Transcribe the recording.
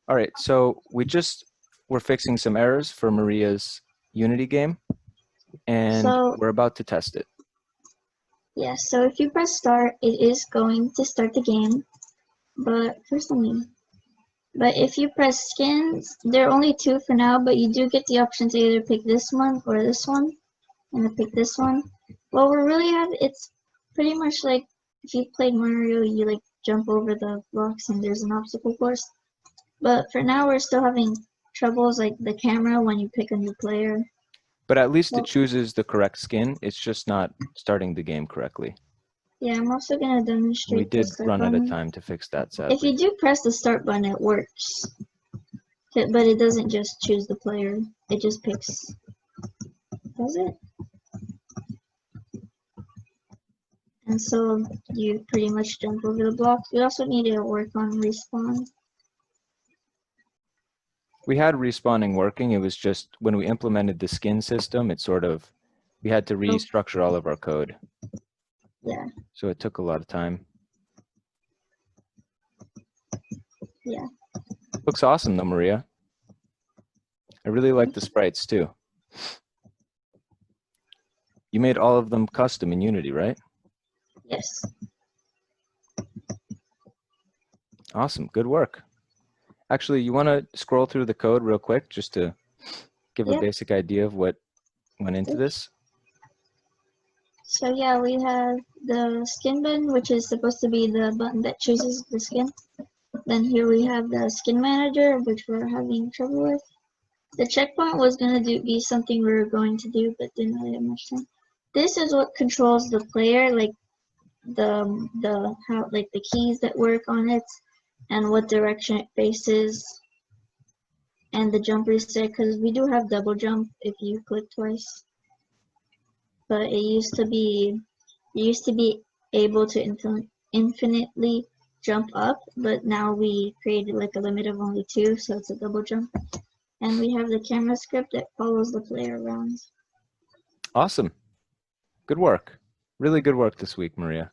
All right, so we're fixing some errors for Maria's Unity game, and So we're about to test it. yeah, so if you press start, it is going to start the game. But first but if you press skins, there are only two for now, but you do get the option to either pick this one or this one. And to pick this one. Well, we really have, it's pretty much like if you've played Mario, you like jump over the blocks and there's an obstacle course. But for now, we're still having troubles like the camera when you pick a new player. But at least Well, it chooses the correct skin. It's just not starting the game correctly. yeah, I'm also gonna We demonstrate the did start run out of button. time to fix that, If sadly. you do press the start button, it works. But it doesn't just choose the player. It just picks. Does it? And so you pretty much jump over the blocks. We also need to work on respawn. We had respawning working. It was just when we implemented the skin system, we had to restructure all of our code. Yeah. So it took a lot of time. Yeah. Looks awesome though, Maria. I really like the sprites too. You made all of them custom in Unity, right? Yes. Awesome, good work. Actually, you want to scroll through the code real quick just to give a basic idea of what went into this? So yeah, we have the skin button, which is supposed to be the button that chooses the skin. Then here we have the skin manager, which we're having trouble with. The checkpoint was going to be something we were going to do, but didn't really have much time. This is what controls the player, like the keys that work on it, and what direction it faces, and the jump reset, because we do have double jump if you click twice. But it used to be able to infinitely jump up, but now we created like a limit of only 2, so it's a double jump. And we have the camera script that follows the player around. Awesome. Good work. Really good work this week, Maria.